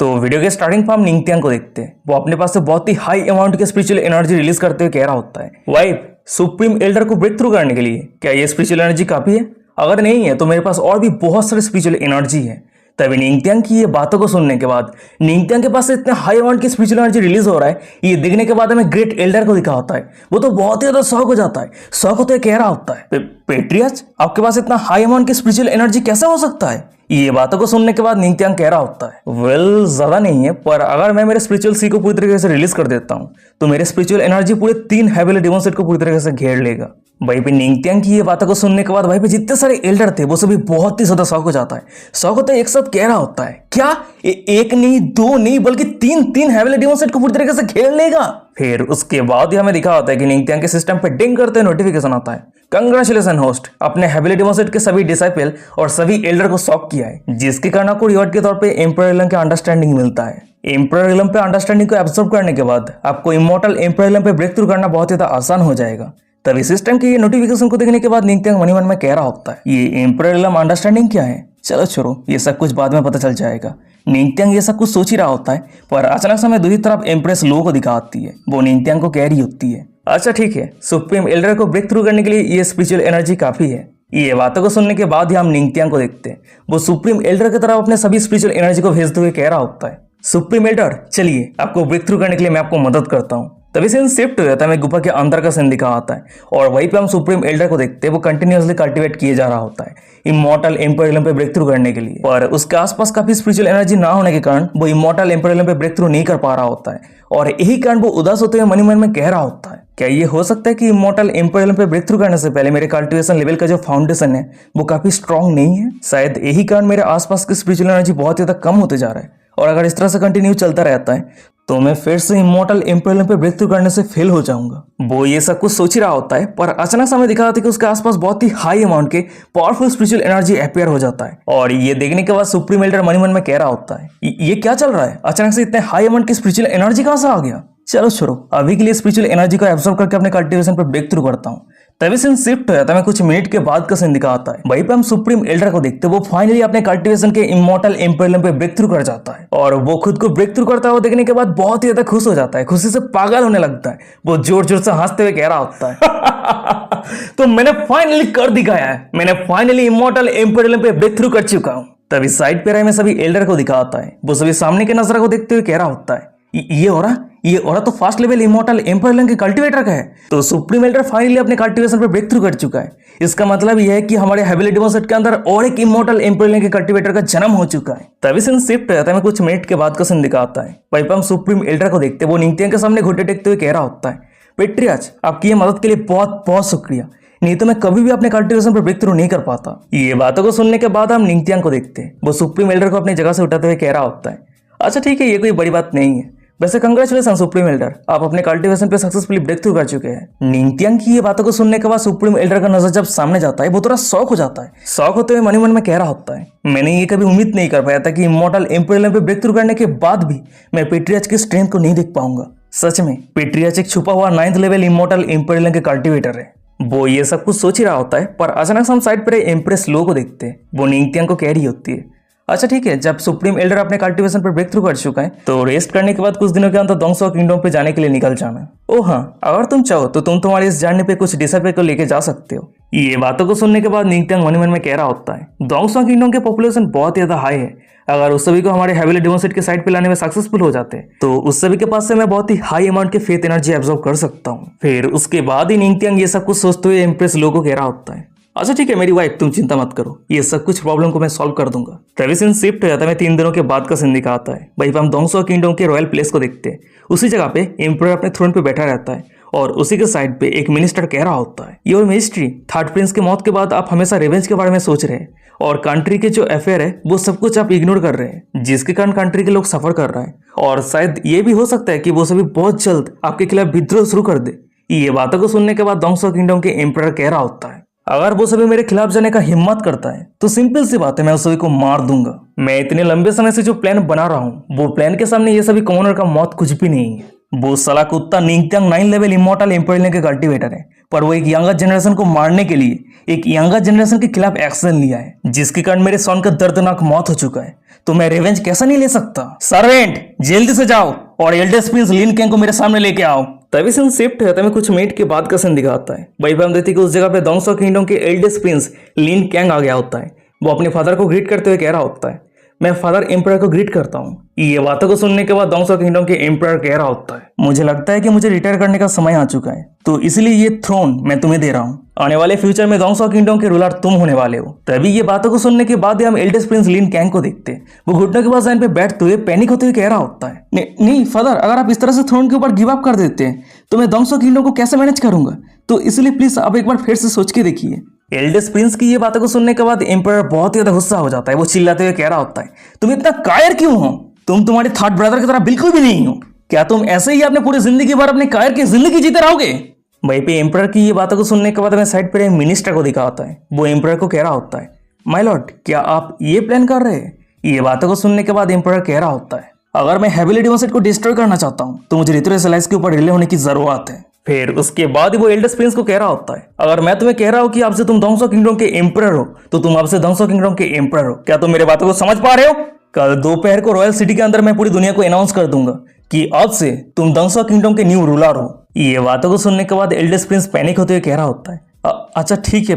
तो वीडियो के स्टार्टिंग पर हम निंगत्यांग को देखते हैं। वो अपने पास से बहुत ही हाई अमाउंट की स्पिरिचुअल एनर्जी रिलीज करते हुए कह रहा होता है, वाइफ सुप्रीम एल्डर को ब्रेक थ्रू करने के लिए क्या ये स्पिरिचुअल एनर्जी काफी है? अगर नहीं है तो मेरे पास और भी बहुत सारी स्पिरिचुअल एनर्जी है। तभी निंगत्यांग की ये बातों को सुनने के बाद निंगत्यांग के पास से इतने हाई अमाउंट की स्पिरिचुअल एनर्जी रिलीज हो रहा है, ये देखने के बाद हमें ग्रेट एल्डर को दिखा होता है। वो तो बहुत ही ज्यादा शॉक हो जाता है। शॉक होते कह रहा होता है, पेट्रियाच आपके पास इतना हाई अमाउंट की स्पिरिचुअल एनर्जी कैसे हो सकता है? ये बातों को सुनने के बाद निंगत्यांग कह रहा होता है, वेल ज्यादा नहीं है, पर अगर मैं मेरे स्पिरिचुअल सी को पूरी तरीके से रिलीज कर देता हूँ तो मेरे स्पिरिचुअल एनर्जी पूरे 3 हेवनली डेमन सेट को पूरी तरीके से घेर लेगा। भाई पे निंगत्यांग की ये बातों को सुनने के बाद भाई पे जितने सारे एल्डर थे वो सभी बहुत ही ज्यादा शॉक हो जाता है। शॉक होता है एक साथ कह रहा होता है, क्या एक नहीं दो नहीं बल्कि तीन हेवनली डेमन सेट को पूरी तरीके से घेर लेगा? फिर उसके बाद ही हमें दिखा होता है कि निंगत्यांग के सिस्टम पे डिंग करते नोटिफिकेशन आता है, कंग्रेचुलेशन होस्ट, अपने हेवनली डेमन सेट के सभी डिसाइपल और सभी एल्डर को शॉक किया है, जिसके कारण आपको रिवॉर्ड के तौर पे एम्परर इलम का अंडरस्टैंडिंग मिलता है। एम्परर इलम पे अंडरस्टैंडिंग को एब्सॉर्ब करने के बाद आपको इमॉर्टल एम्परर इलम पे ब्रेक थ्रू करना बहुत ही ज्यादा आसान हो जाएगा। तभी सिस्टम के ये नोटिफिकेशन को देखने के बाद निंगत्यांग मन ही मन में कह रहा होता है, ये एम्परर इलम अंडरस्टैंडिंग क्या है? चलो छोड़ो, ये सब कुछ बाद में पता चल जाएगा। निंगत्यांग ये सब कुछ सोच ही रहा होता है, पर अचानक से हमें दूसरी तरफ एम्प्रेस लो को दिखाती है। वो निंगत्यांग को कह रही होती है, अच्छा ठीक है, सुप्रीम एल्डर को ब्रेक थ्रू करने के लिए ये स्पिरिचुअल एनर्जी काफी है। ये बातों को सुनने के बाद ही हम निंगत्यांग को देखते हैं। वो सुप्रीम एल्डर की तरफ अपने सभी स्पिरिचुअल एनर्जी को भेजते हुए कह रहा होता है, सुप्रीम एल्डर चलिए आपको ब्रेक थ्रू करने के लिए मैं आपको मदद करता हूँ। तभी सीन शिफ्ट हो जाता है, हमें गुफा के अंदर का सीन दिखा आता है और वहीं पे हम सुप्रीम एल्डर को देखते हैं। वो कंटिन्यूअसली कल्टीवेट किए जा रहा होता है इमॉर्टल एम्परर इलम पे ब्रेक थ्रू करने के लिए, पर उसके आसपास काफी स्पिरिचुअल एनर्जी ना होने के कारण वो इमॉर्टल एम्परर इलम पे ब्रेक थ्रू नहीं कर पा रहा होता है और यही कारण वो उदास होते हुए मन ही मन में कह रहा होता है, क्या ये हो सकता है कि इमॉर्टल एम्परर इलम पे ब्रेक थ्रू करने से पहले मेरे कल्टिवेशन लेवल का जो फाउंडेशन है वो काफी स्ट्रॉन्ग नहीं है? शायद यही कारण मेरे आसपास की स्पिरिचुअल एनर्जी बहुत ज्यादा कम होते जा रहा है और अगर इस तरह से कंटिन्यू चलता रहता है तो मैं फिर से इमॉर्टल एम्परर इलम पे ब्रेक थ्रू करने से फेल हो जाऊंगा। वो ये सब कुछ सोच ही रहा होता है, पर अचानक से हमें दिखा था कि उसके आसपास बहुत ही हाई अमाउंट के पावरफुल स्पिरिचुअल एनर्जी अपेयर हो जाता है और ये देखने के बाद सुप्रीम एल्डर मन ही मन में कह रहा होता है, ये क्या चल रहा है? अचानक से इतने हाई अमाउंट की स्पिरिचुअल एनर्जी कहां से आ गया? चलो छोड़ो, अभी के लिए स्पिरिचुअल एनर्जी को एब्सॉर्ब करके अपने कल्टिवेशन पर ब्रेक थ्रू करता हूँ। तभी सीन शिफ्ट हो जाता है, कुछ मिनट के बाद का सीन दिखा आता है। वहीं पे हम सुप्रीम एल्डर को देखते हैं। वो फाइनली अपने कल्टिवेशन के इमॉर्टल एम्परर इलम पे ब्रेक थ्रू कर जाता है और वो खुद को ब्रेक थ्रू करता है। वो देखने के बाद बहुत ही ज्यादा खुश हो जाता है, खुशी से पागल होने लगता है। वो जोर जोर से हंसते हुए कह रहा होता है तो मैंने फाइनली कर दिखाया है, मैंने फाइनली इमॉर्टल एम्परर इलम पे ब्रेक थ्रू कर चुका हूँ। तभी साइड पे रहे में सभी एल्डर को दिखाता है। वो सभी सामने के नजर को देखते हुए कह रहा होता है, ये हो रहा तो फर्स्ट लेवल इमॉर्टल एम्परर इलम के कल्टीवेटर का है। तो सुप्रीम एल्डर फाइनली अपने कल्टीवेशन पे ब्रेक थ्रू कर चुका है। इसका मतलब यह है कि हमारे हेवनली डेमन सेट के अंदर और एक इमॉर्टल एम्परर इलम के कल्टीवेटर का जन्म हो चुका है। तभी सीन शिफ्ट हो जाता है, कुछ मिनट के बाद का सीन दिखाता है। वहीं पर हम सुप्रीम एल्डर को देखते हैं। वो निंगत्यांग के सामने घुटने टेकते हुए कह रहा होता है, पेट्रियाच आपकी ये मदद के लिए बहुत बहुत शुक्रिया, नहीं तो मैं कभी भी अपने कल्टीवेशन पर ब्रेक थ्रू नहीं कर पाता। ये बातों को सुनने के बाद हम निंगत्यांग को देखते हैं। वो सुप्रीम एल्डर को अपनी जगह से उठाते हुए कह रहा होता है, अच्छा ठीक है, ये कोई बड़ी बात नहीं है। वैसे कंग्रेचुलेशन सुप्रीम एल्डर, आप अपने कल्टीवेशन पे सक्सेसफुली ब्रेक थ्रू कर चुके हैं। निंगत्यांग की ये बातों को सुनने के बाद सुप्रीम एल्डर का नजर जब सामने जाता है वो थोड़ा शॉक हो जाता है। शॉक होते हुए मन ही मन में कह रहा होता है, मैंने ये कभी उम्मीद नहीं कर पाया था कि इमॉर्टल एम्परर इलम पे ब्रेक थ्रू करने के बाद भी मैं पेट्रियाच की स्ट्रेंथ को नहीं देख पाऊंगा। सच में पेट्रियाच एक छुपा हुआ 9th लेवल इमॉर्टल एम्परर इलम के कल्टीवेटर है। वो ये सब कुछ सोच ही रहा होता है, पर अचानक हम साइड पर एम्प्रेस लो को देखते हैं। वो निंगत्यांग को कह रही होती है, अच्छा ठीक है, जब सुप्रीम एल्डर अपने कल्टीवेशन पर ब्रेक थ्रू कर चुका है तो रेस्ट करने के बाद कुछ दिनों के अंदर दोंगसो किंगडम पे जाने के लिए निकल जाना। ओह हाँ, अगर तुम चाहो तो तुम तुम्हारे इस जर्नी पे कुछ डिसाइपल को लेके जा सकते हो। ये बातों को सुनने के बाद निंगत्यांग मन में कह रहा होता है, दोंगसो किंगडम के पॉपुलेशन बहुत ज्यादा हाई है। अगर उस सभी को हमारे हेवनली डेमन सेट के साइड पे लाने में सक्सेसफुल हो जाते हैं तो उस सभी के पास से मैं बहुत ही हाई अमाउंट के फेथ एनर्जी एब्जॉर्ब कर सकता हूँ। फिर उसके बाद ही निंगत्यांग ये सब कुछ सोचते हुए इम्प्रेस लो को कह रहा होता है, अच्छा ठीक है मेरी वाइफ, तुम चिंता मत करो, ये सब कुछ प्रॉब्लम को मैं सॉल्व कर दूंगा। तभी सीन शिफ्ट हो जाता है, 3 दिनों के बाद का सीन दिखाता है। वहीं पर हम दोंगसो किंगडम के रॉयल प्लेस को देखते हैं। उसी जगह पे एम्परर अपने थ्रोन पे बैठा रहता है और उसी के साइड पे एक मिनिस्टर कह रहा होता है, योर मिनिस्ट्री, थर्ड प्रिंस के मौत के बाद आप हमेशा रिवेंज के बारे में सोच रहे हैं और कंट्री के जो अफेयर है वो सब कुछ आप इग्नोर कर रहे हैं, जिसके कारण कंट्री के लोग सफर कर रहे हैं और शायद ये भी हो सकता है कि वो सभी बहुत जल्द आपके खिलाफ विद्रोह शुरू कर दे। ये बातों को सुनने के बाद दोंगसो किंगडम के एम्परर कह रहा होता है, अगर वो सभी मेरे खिलाफ जाने का हिम्मत करता है तो सिंपल सी बात है, मैं उस सभी को मार दूंगा। मैं इतने लंबे समय से जो प्लान बना रहा हूँ वो प्लान के सामने ये सभी कॉमनर का मौत कुछ भी नहीं है। वो साला कुत्ता निंगत्यांग 9 लेवल इमॉर्टल एम्परर इलम के कल्टीवेटर है, पर वो एक यंगर जनरेशन को मारने के लिए एक यंगर जनरेशन के खिलाफ एक्शन लिया है, जिसके कारण मेरे सन का दर्दनाक मौत हो चुका है। तो मैं रिवेंज कैसा नहीं ले सकता। सर्वेंट जल्दी से जाओ और एल्डेस्ट प्रिंस लिन कैंग को मेरे सामने लेके आओ। तभी सीन शिफ्ट है, तभी कुछ मिनट के बाद का सीन दिखाता है। वहीं पे हम देखते हैं कि उस जगह पे दोंगसो किंगडम के एल्डेस्ट प्रिंस लिन कैंग आ गया होता है। वो अपने फादर को ग्रीट करते हुए कह रहा होता है, मैं फादर एम्परर को ग्रीट करता हूँ। ये बातों को सुनने के बाद दोंगसो किंगडम के एम्परर कह रहा होता है, मुझे लगता है कि मुझे रिटायर करने का समय आ चुका है, तो इसलिए ये थ्रोन मैं तुम्हें दे रहा हूँ। आने वाले फ्यूचर में दोंगसो किंगडम के रूलर तुम होने वाले हो। तभी ये बातों को सुनने के बाद हम एल्डेस्ट प्रिंस लिन कैंग को देखते हैं। वो घुटनों के पास जमीन पे बैठते हुए पैनिक होते हुए कह रहा होता है, नहीं फादर, अगर आप इस तरह से थ्रोन के ऊपर गिव अप कर देते हैं तो मैं दोंगसो किंगडम को कैसे मैनेज करूंगा, तो इसलिए प्लीज आप एक बार फिर से सोच के देखिए। एल्डेस्ट प्रिंस की ये बातों को सुनने के बाद एम्परर बहुत ही ज्यादा गुस्सा हो जाता है। वो चिल्लाते हुए कह रहा होता है, तुम इतना कायर क्यों हो? तुम तुम्हारे थर्ड ब्रदर की तरह बिल्कुल भी नहीं हो। क्या तुम ऐसे ही अपने पूरी जिंदगी भर अपने कायर की जिंदगी जीते रहोगे? वहीं पे एम्परर की ये बातों को सुनने के बाद हमें साइड पर मिनिस्टर को दिखा होता है। वो एम्परर को कह रहा होता है, माय लॉर्ड, क्या आप ये प्लान कर रहे हैं? ये बातों को सुनने के बाद एम्परर कह रहा होता है, अगर मैं हेविली डिमोसेट को डिस्ट्रॉय करना चाहता हूँ तो मुझे रिथोरियस एलाइज के ऊपर रिले होने की जरूरत है। फिर उसके बाद वो एल्डेस्ट प्रिंस को कह रहा होता है, अगर मैं तुम्हें कह रहा हूं कि आपसे तुम दोंगसो किंगडम के एम्परर हो तो तुम आपसे दोंगसो किंगडम के एम्परर हो। क्या तुम मेरे बातों को समझ पा रहे हो? कल दोपहर को रॉयल सिटी के अंदर मैं पूरी दुनिया को अनाउंस कर दूंगा कि आज से तुम दोंगसो किंगडम के न्यू रूलर हो। ये बातों को सुनने के बाद एल्डेस्ट प्रिंस पैनिक होते हुए कह रहा होता है, अच्छा ठीक है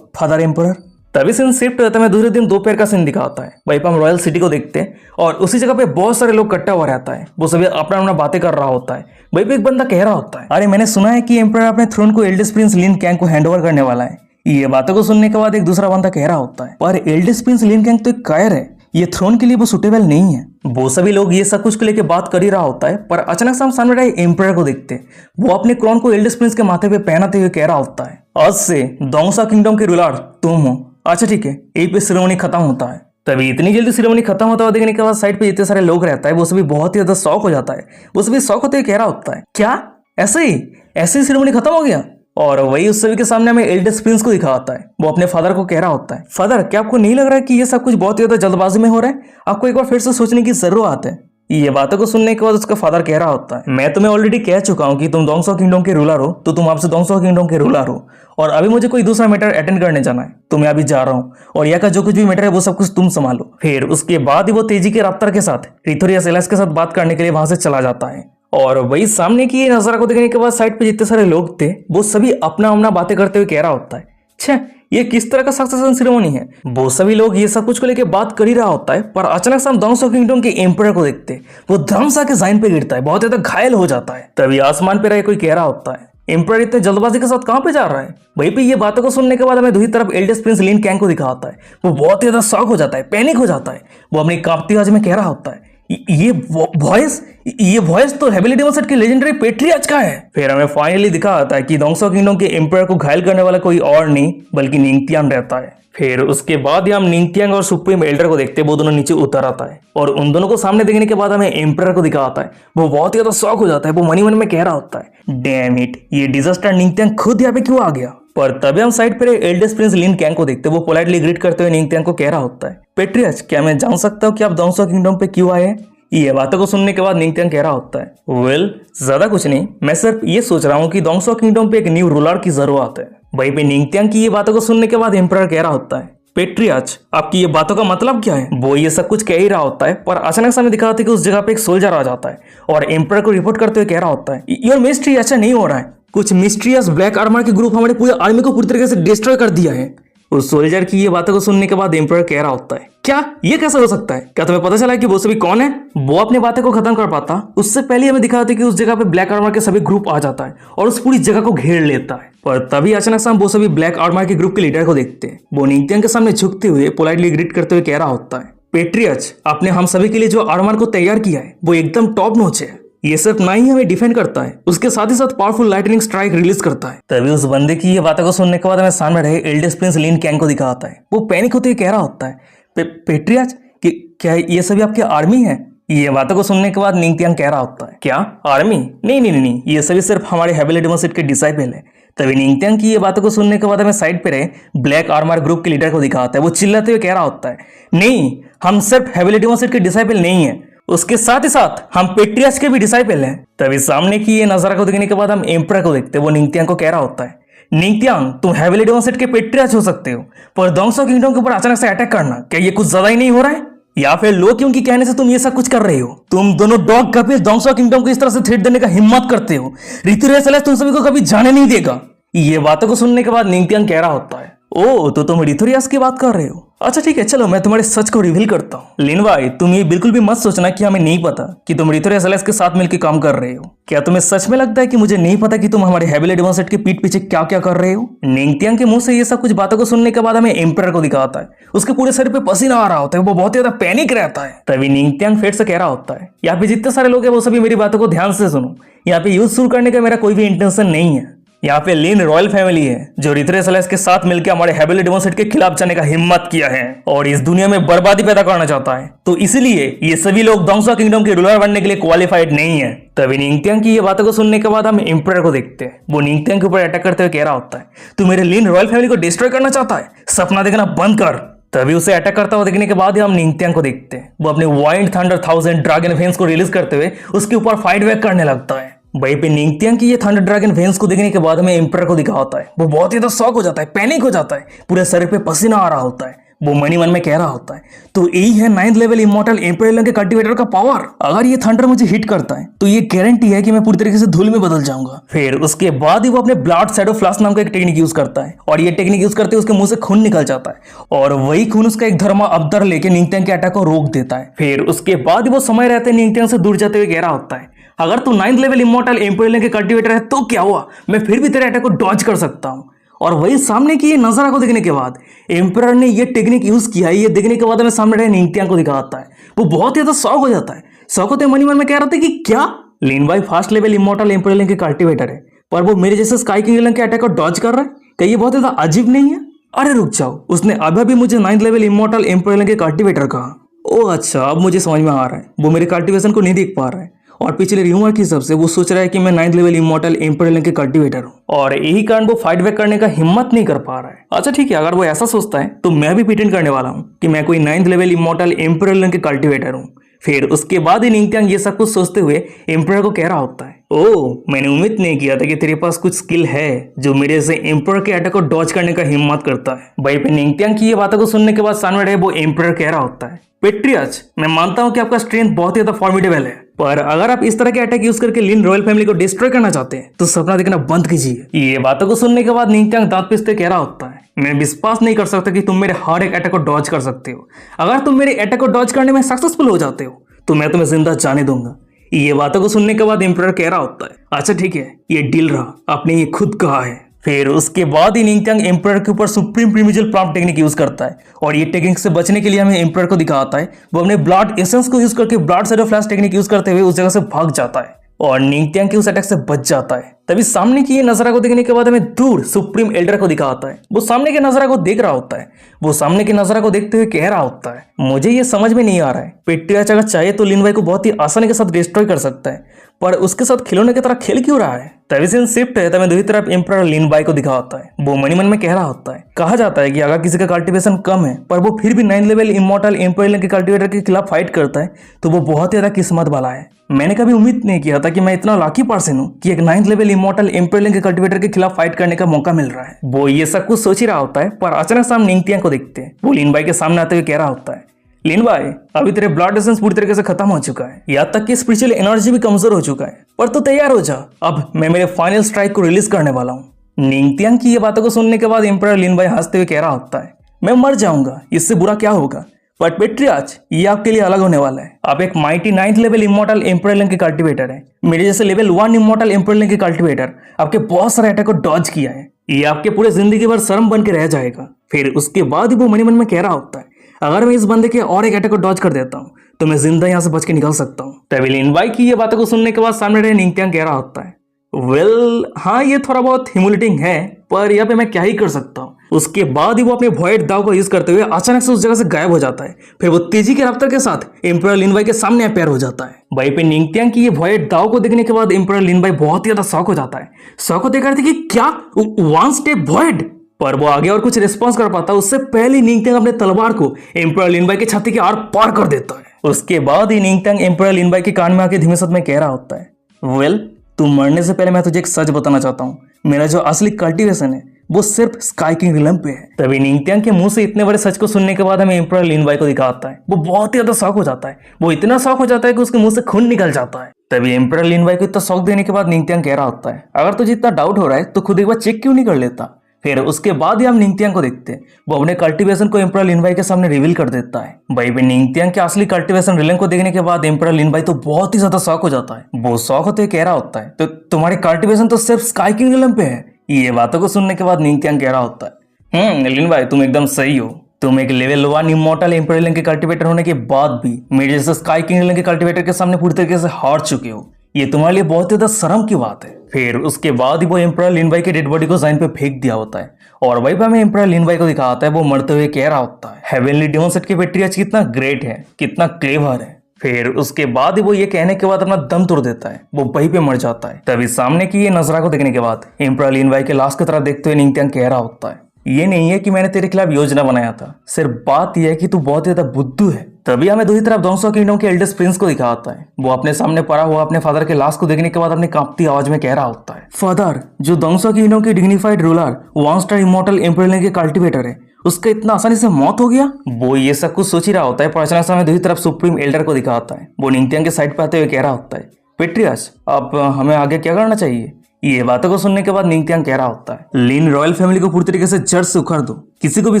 फादर एम्परर। तभी सीन शिफ्ट होता है, मैं दूसरे दिन दोपहर का सीन दिखाता है। वहीं पर हम रॉयल सिटी को देखते हैं और उसी जगह पे बहुत सारे लोग इकट्ठा हुआ रहता है। वो सभी अपना अपना बातें कर रहा होता है। वहीं पे एक बंदा कह रहा होता है, अरे मैंने सुना है कि एम्परर अपने थ्रोन को एल्डेस्ट प्रिंस लिन कैंग को हैंडओवर करने वाला है। ये बातों को सुनने के बाद एक दूसरा बंदा कह रहा होता है, पर एल्डेस्ट प्रिंस लिन कैंग तो एक कायर है, ये थ्रोन के लिए वो सुटेबल नहीं है। वो सभी लोग ये सब कुछ को लेकर बात कर ही रहा होता है, पर अचानक से हम सामने रहे एम्परर को देखते हैं। वो अपने क्राउन को एल्डेस्ट प्रिंस के माथे पे पहनाते हुए कह रहा होता है, आज से दोंगसा किंगडम के रूलर तुम हो। अच्छा ठीक है, यही पे सेरेमनी खत्म होता है। तभी इतनी जल्दी सेरेमनी खत्म होता हुआ देखने के बाद साइड पे इतने सारे लोग रहता है। वो सभी बहुत ही ज्यादा शौक हो जाता है। वो सभी शौक होते हुए कह रहा होता है, क्या ऐसे ही सेरेमनी खत्म हो गया? और वही उस सभी के सामने हमें एल्डेस्ट प्रिंस को दिखा होता है। वो अपने फादर को कह रहा होता है, फादर क्या आपको नहीं लग रहा है कि ये सब कुछ बहुत ही ज्यादा जल्दबाजी में हो रहा है? आपको एक बार फिर से सोचने की जरूरत है। ये बातों को सुनने के बाद उसका फादर कह रहा होता है, मैं तुम्हें ऑलरेडी कह चुका हूं कि तुम दोंगसो किंगडम के रूलर हो तो तुम आपसे दोंगसो किंगडम के रूलर हो, और अभी मुझे कोई दूसरा मैटर अटेंड करने जाना है तो मैं अभी जा रहा हूँ, और यहाँ का जो कुछ भी मैटर है वो सब कुछ तुम संभालो। फिर उसके बाद ही वो तेजी के रफ्तार के साथ रिथोरियस एलाइज के साथ बात करने के लिए वहां से चला जाता है। और वही सामने की नजारा को देखने के बाद साइड पे जितने सारे लोग थे वो सभी अपना अपना बातें करते हुए कह रहा होता है, छे ये किस तरह का सक्सेशन सेरेमनी है? वो सभी लोग ये सब कुछ को लेकर बात कर ही रहा होता है, पर अचानक से हम दोंगसो किंगडम के एम्परर को देखते हैं। वो धर्मसा के जाइन पे गिरता है, बहुत ज्यादा घायल हो जाता है। तभी आसमान पे रहे कोई कह रहा होता है, एम्परर इतने जल्दबाजी के साथ कहां पे जा रहा है? वहीं पे ये बातों को सुनने के बाद हमें दूसरी तरफ एल्डेस्ट प्रिंस लिन कैंग को दिखाता है। वो बहुत ज्यादा शॉक हो जाता है, पैनिक हो जाता है। वो अपनी कांपती आवाज में कह रहा होता है, ये वॉइस तो हेविली डिमोसेट के लेजेंडरी पेट्रियार्च का है। फिर हमें फाइनली दिखा आता है कि दोंगसो किंगडम के एम्परर को घायल करने वाला कोई और नहीं बल्कि निंगथियांग रहता है। फिर उसके बाद हम निंगथियांग और सुप्रीम एल्डर को देखते हैं। वो दोनों नीचे उतर आता है और उन दोनों को सामने देखने के बाद हमें एम्परर को दिखा आता है। वो बहुत ही ज्यादा शॉक हो जाता है। वो मन में कह रहा होता है, डैम इट, ये डिजास्टर निंगथियांग खुद यहाँ पे क्यों आ गया? पर तभी हम साइड पर एल्डेस्ट प्रिंस लिन कैंग को देखते हैं। वो पोलाइटली ग्रीट करते हुए निंगथियांग को कह रहा होता है, पेट्रियार्च क्या मैं जान सकता हूँ कि आप दोंगसो किंगडम पे क्यों आए हैं? ये बातों को सुनने के बाद निंगथियांग कह रहा होता है, वेल ज्यादा कुछ नहीं, मैं सिर्फ ये सोच रहा हूँ कि दोंगसो किंगडम पे एक न्यू रूलर की जरूरत है। वहीं पे निंगथियांग की ये बातों को सुनने के बाद एम्परर कह रहा होता है, पेट्रियार्च आपकी ये बातों का मतलब क्या है? वो ये सब कुछ कह ही रहा होता है, पर अचानक से हमें दिखा होता है कि उस जगह पे एक सोल्जर आ जाता है और एम्परर को रिपोर्ट करते हुए कह रहा होता है, योर मिस्ट्री अच्छा नहीं हो रहा है, कुछ मिस्ट्रियस ब्लैक आर्मर के ग्रुप हमारे पूरे आर्मी को पूरी तरीके से डिस्ट्रॉय कर दिया है। उस सोल्जर की ये बातों को सुनने के बाद एम्परर कह रहा होता है, क्या ये कैसे हो सकता है? क्या तुम्हें पता चला है कि वो सभी कौन है? वो अपनी बातें को खत्म कर पाता उससे पहले हमें दिखाते कि उस जगह पे ब्लैक आर्मर के सभी ग्रुप आ जाता है और उस पूरी जगह को घेर लेता है। पर तभी अचानक से हम वो सभी ब्लैक आर्मर के ग्रुप के लीडर को देखते हैं। वो निंगथियांग के सामने झुकते हुए पोलाइटली ग्रीट करते हुए कह रहा होता है, पेट्रियार्च आपने हम सभी के लिए जो आर्मर को तैयार किया है वो एकदम टॉप नॉच है। ये सिर्फ ना ही हमें डिफेंड करता है, उसके साथ ही साथ पावरफुल लाइटनिंग स्ट्राइक रिलीज करता है। तभी उस बंदे की ये बातों को सुनने के बाद हमें सामने रहे एल्डेस्ट प्रिंस लिन कैंग को दिखा आता है। वो पैनिक होते हुए कह रहा होता है, पेट्रियार्च क्या ये सभी आपकी आर्मी है? ये बातों को सुनने के बाद निंगथियांग कह रहा होता है, क्या आर्मी? नहीं, ये सभी सिर्फ हमारे हेविली डिमोसेट के डिसाइपल है। तभी निंगथियांग की ये बातों को सुनने के बाद हमें साइड पे रहे ब्लैक आर्मर ग्रुप के लीडर को दिखाता है। वो चिल्लाते हुए कह रहा होता है, नहीं हम सिर्फ हेविली डिमोसेट के डिसाइपल नहीं है, उसके साथ ही साथ हम पेट्रियार्च के भी डिसाइपल हैं। तभी सामने की ये नजारा को देखने के बाद हम एम्परर को देखते हैं। वो निंगथियांग को कह रहा होता है, निंगथियांग तुम हेविली डिमोसेट के पेट्रियार्च हो सकते हो, पर दोंगसो किंगडम के ऊपर अचानक से अटैक करना क्या ये कुछ ज्यादा ही नहीं हो रहा है? या फिर लोकियों की कहने से तुम ये सब कुछ कर रहे हो? तुम दोनों डॉग कपिल दोंगसा किंगडम को इस तरह से थ्रेट देने का हिम्मत करते हो? ऋतुराज सेलेस्ट तुम सभी को कभी जाने नहीं देगा। ये बातों को सुनने के बाद निंगतियांग कह रहा होता है, ओ तो तुम ऋतुराज की बात कर रहे हो? अच्छा ठीक है, चलो मैं तुम्हारे सच को रिवील करता हूँ। लिन भाई तुम ये बिल्कुल भी मत सोचना कि हमें नहीं पता कि तुम ऋतुराज सेलेस्ट के साथ मिलकर काम कर रहे हो। क्या तुम्हें सच में लगता है कि मुझे नहीं पता कि तुम हमारे हेविली डेमन सेट के पीठ पीछे क्या क्या कर रहे हो? निंगतियांग के मुंह से ये सब कुछ बातों को सुनने के बाद हमें एम्परर को दिखाता है। उसके पूरे शरीर पे पसीना आ रहा होता है, वो बहुत ज्यादा पैनिक रहता है। तभी निंगतियांग फिर से कह रहा होता है, यहाँ पे जितने सारे लोग हैं वो सभी मेरी बातों को ध्यान से सुनो। यहाँ पे यूज शुरू करने का मेरा कोई भी इंटेंशन नहीं है। यहाँ पे लिन रॉयल फैमिली है जो ऋतुराज सेलेस्ट के साथ मिलकर हमारे हेविली डेमन सेट के खिलाफ जाने का हिम्मत किया है और इस दुनिया में बर्बादी पैदा करना चाहता है। तो इसलिए ये सभी लोग दोंगसा किंगडम के रूलर बनने के लिए क्वालिफाइड नहीं है। तभी निंगतियांग की ये बातों को सुनने के बाद हम एम्परर को देखते हैं। वो निंगतियांग के ऊपर अटैक करते हुए कह रहा होता है, तू मेरे लिन रॉयल फैमिली को डिस्ट्रॉय करना चाहता है? सपना देखना बंद कर। तभी उसे अटैक करता हुआ देखने के बाद हम निंगतियांग को देखते हैं। वो अपने वाइल्ड थंडर 1000 ड्रैगन वेन्स को रिलीज करते हुए उसके ऊपर फाइट बैक करने लगता है। वहीं पे निंगतियांग की ये थंडर ड्रैगन वेन्स को देखने के बाद हमें एम्परर को दिखा होता है। वो बहुत ही शॉक हो जाता है, पैनिक हो जाता है, पूरे शरीर पे पसीना आ रहा होता है। वो मन ही मन में कह रहा होता है, तो यही है 9th लेवल इमॉर्टल एम्परर के कल्टीवेटर का पावर। अगर ये थंडर मुझे हिट करता है तो ये गारंटी है कि मैं पूरी तरीके से धूल में बदल जाऊंगा। फिर उसके बाद ही वो अपने ब्लड शैडो फ्लैश नाम का एक टेक्निक यूज करता है और ये टेक्निक यूज करते उसके मुंह से खून निकल जाता है और वही खून उसका एक धर्मा अवतार लेके निंगतियांग के अटैक को रोक देता है। फिर उसके बाद वो समय रहते निंगतियांग से दूर जाते हुए कह रहा होता है, अगर तू 9th लेवल इमॉर्टल एम्परर के कल्टीवेटर है तो क्या हुआ, मैं फिर भी तेरे अटैक को डॉज कर सकता हूं। और वही सामने की ये नजारा को देखने के बाद एम्परर ने ये टेक्निक यूज किया है, ये देखने के बाद हमें सामने रहे निंगतियांग को दिखाता है। वो बहुत ही ज्यादा शॉक हो जाता है। शॉक होते मन ही मन में कह रहा था कि क्या लिन भाई फर्स्ट लेवल इमॉर्टल एम्परर के कल्टीवेटर है पर वो मेरे जैसे स्काई किंग के अटैक को डॉज कर रहा है? क्या ये बहुत ज्यादा अजीब नहीं है? अरे रुक जाओ, उसने अभी भी मुझे 9th लेवल इमॉर्टल एम्परर के कल्टीवेटर कहा। ओ अच्छा, अब मुझे समझ में आ रहा है, वो मेरे कल्टीवेशन को नहीं देख पा रहा है और पिछले र्यूमर के हिसाब से वो सोच रहा है कि मैं 9th लेवल इमॉर्टल एम्परर के कल्टीवेटर हूँ और यही कारण वो फाइट बैक करने का हिम्मत नहीं कर पा रहा है। अच्छा ठीक है, अगर वो ऐसा सोचता है तो मैं भी प्रिटेंड करने वाला हूँ कि मैं कोई 9th लेवल इमॉर्टल एम्परर के कल्टीवेटर हूँ। फिर उसके बाद ही निंगतियांग ये सब कुछ सोचते हुए एम्परर को कह रहा होता है, ओ मैंने उम्मीद नहीं किया था कि तेरे पास कुछ स्किल है जो मेरे से एम्परर के अटैक को डॉज करने का हिम्मत करता है। भाई पे निंगतियांग की ये बातों को सुनने के बाद सामने रहे वो एम्परर कह रहा होता है, पेट्रियाच मैं मानता हूं कि आपका स्ट्रेंथ बहुत ही ज्यादा फॉर्मिडेबल है पर अगर आप इस तरह के अटैक यूज करके लिन रॉयल फैमिली को डिस्ट्रॉय करना चाहते हैं तो सपना देखना बंद कीजिए। ये बातों को सुनने के बाद निंगतियांग दांत पिसते कह रहा होता है, मैं विश्वास नहीं कर सकता कि तुम मेरे हर एक अटैक को डॉज कर सकते हो। अगर तुम मेरे अटैक को डॉज करने में सक्सेसफुल हो जाते हो तो मैं तुम्हें जिंदा जाने दूंगा। ये बातों को सुनने के बाद एम्परर कह रहा होता है, अच्छा ठीक है, ये डील रहा, आपने ये खुद कहा है। फिर उसके बाद ही निंगतियांग एम्परर के ऊपर सुप्रीम प्रीमिजियल प्रॉम्प्ट टेक्निक यूज करता है और ये टेक्निक से बचने के लिए हमें एम्परर को दिखाता है। वो अपने ब्लड एसेंस को यूज करके blood shadow flash technique use करते हुए उस जगह से भाग जाता है और निंगतियांग के उस अटैक से बच जाता है। तभी सामने की ये नजरा को देखने के बाद हमें दूर सुप्रीम एल्डर को दिखाता है। वो सामने के नजरा को देख रहा होता है। वो सामने की नजरा को देखते हुए कह रहा होता है, मुझे ये समझ में नहीं आ रहा है, पेट्रियाच अगर चाहे तो लिन भाई को बहुत ही आसानी के साथ डिस्ट्रॉय कर सकता है पर उसके साथ खिलौने की तरह खेल क्यों रहा है? तभी सीन शिफ्ट है, तभी दूसरी तरफ एम्परर लिन भाई को दिखा होता है। वो मन ही मन में कह रहा होता है, कहा जाता है कि अगर किसी का कल्टीवेशन कम है पर वो फिर भी 9th लेवल इमॉर्टल एम्परर के कल्टीवेटर के खिलाफ फाइट करता है तो वो बहुत ही ज्यादा किस्मत वाला है। मैंने कभी उम्मीद नहीं किया था कि मैं इतना लाकी पर्सन हूँ कि एक 9th लेवल इमॉर्टल एम्परर के कल्टीवेटर के खिलाफ फाइट करने का मौका मिल रहा है। वो ये सब कुछ सोच ही रहा होता है पर अचानक से हम निंगतियांग को देखते हैं। वो लिन भाई के सामने आते हुए कह रहा होता है, लिन भाई अभी तेरे ब्लड एसेंस पूरी तरीके से खत्म हो चुका है, यहाँ तक कि स्पिरिचुअल एनर्जी भी कमजोर हो चुका है, पर तू तैयार हो जा, अब मैं मेरे फाइनल स्ट्राइक को रिलीज करने वाला हूँ। निंगतियांग की ये बातों को सुनने के बाद एम्परर लिन भाई हंसते हुए कह रहा होता है, मैं मर जाऊंगा, इससे बुरा क्या होगा, बट पेट्रियाच ये आपके लिए अलग होने वाला है। आप एक mighty 9th level immortal emperor के कल्टीवेटर है। मेरे जैसे लेवल 1 इमॉर्टल एम्परर के कल्टीवेटर आपके बहुत सारे अटैक को डॉज किया है, ये आपके पूरे जिंदगी भर शर्म बन के रह जाएगा। फिर उसके बाद ही वो मन में कह रहा होता है, अगर मैं इस बंदे के और एक अटैक को डॉज कर देता हूँ तो मैं जिंदा यहाँ से बच के निकल सकता हूँ। तभी लिन भाई की ये बातों को सुनने के बाद सामने रहे निंगतियांग कह रहा होता है, वेल हाँ ये थोड़ा बहुत ह्यूमिलेटिंग है पर यहाँ पे मैं क्या ही कर सकता हूँ। उसके बाद ही वो अपने वॉइड दाव को यूज करते हुए अचानक से उस जगह से गायब हो जाता है। फिर वो तेजी के रफ्तार के साथ एम्परर लिन भाई के सामने अपेयर हो जाता है। भाई पे निंगतियांग की ये वॉइड दाव को देखने के बाद एम्परर लिन भाई बहुत ही ज्यादा शॉक हो जाता है। शॉक होते कहते कि क्या 1 स्टेप वॉइड, पर वो आगे और कुछ रिस्पॉन्स कर पाता उससे पहले निंगतियांग अपने तलवार को एम्परर लिन भाई के छाती के आर पार कर देता है। उसके बाद ही निंगतियांग एम्परर लिन भाई के कान में आके धीमे शब्द में कह रहा होता है, वेल तू मरने से पहले मैं तुझे एक सच बताना चाहता हूँ, मेरा जो असली कल्टीवेशन है वो सिर्फ स्काई किंग रिलम पे है। तभी निंगत्यांग के मुंह से इतने बड़े सच को सुनने के बाद हमें एम्परर लिन वाई को दिखाता है। वो बहुत ही ज्यादा शॉक हो जाता है, वो इतना शॉक हो जाता है कि उसके मुंह से खून निकल जाता है। तभी एम्परर लिन वाई को इतना शॉक देने के बाद निंगत्यांग कह रहा होता है, अगर तुझे इतना डाउट हो रहा है तो खुद एक बार चेक क्यों नहीं कर लेता। फिर उसके बाद ही हम निंगत्यांग को देखते हैं, वो अपने कल्टीवेशन को एम्परर लिन वाई के सामने रिवील कर देता है। भाई भी निंगत्यांग के असली कल्टीवेशन रिलम को देखने के बाद एम्परर लिन वाई तो बहुत ही ज्यादा शॉक हो जाता है। वो शॉक होते हुए कह रहा होता है, तो तुम्हारे कल्टीवेशन तो सिर्फ स्काई किंग रिलम पे है। ये बातों को सुनने के बाद निंगत्यांग कह रहा होता है, लिन भाई तुम एकदम सही हो। तुम एक लेवल 1 इमॉर्टल एम्परर लिन के कल्टीवेटर होने के बाद भी मेरे जैसे स्काई किंग रिलम के कल्टीवेटर के सामने पूरी तरीके से हार चुके हो। ये तुम्हारे लिए बहुत ज्यादा शर्म की बात है। फिर उसके बाद ही वो एम्परर लिन वाई के डेड बॉडी को जाइन पे फेंक दिया होता है और वही पे हमें एम्परर लिन वाई को दिखाता है, वो मरते हुए कह रहा होता है, हेवनली डेमन सेट के पेट्रियार्च कितना ग्रेट है, कितना क्लेवर है। फिर उसके बाद ही वो ये कहने के बाद अपना दम तोड़ देता है, वो वहीं पे मर जाता है। तभी सामने की ये नजरा को देखने के बाद एम्परर लिन वाई के लाश की तरफ देखते हुए निंगत्यांग कह रहा होता है, ये नहीं है कि मैंने तेरे खिलाफ योजना बनाया था, सिर्फ बात यह है कि तू बहुत ज्यादा बुद्धू है। तभी हमें दूसरी तरफ दोंगसो किंगडम के एल्डेस्ट प्रिंस को दिखाता है, वो अपने सामने पड़ा हुआ अपने फादर के लाश को देखने के बाद अपनी कांपती आवाज में कह रहा होता है, फादर, जो दोंगसो किंगडम के dignified ruler 1 star immortal emperor के कल्टीवेटर है, उसका इतना आसानी से मौत हो गया। वो ये सब कुछ सोच ही रहा होता है, पर अचानक से हमें दूसरी तरफ सुप्रीम एल्डर को दिखाता है, वो निंगत्यांग के साइड पे आते हुए कह रहा होता है, पेट्रियार्च अब हमें आगे क्या करना चाहिए। ये बातों को सुनने के बाद निंगत्यांग कह रहा होता है, लिन रॉयल फैमिली को पूरी तरीके से जड़ से उखाड़ दो, किसी को भी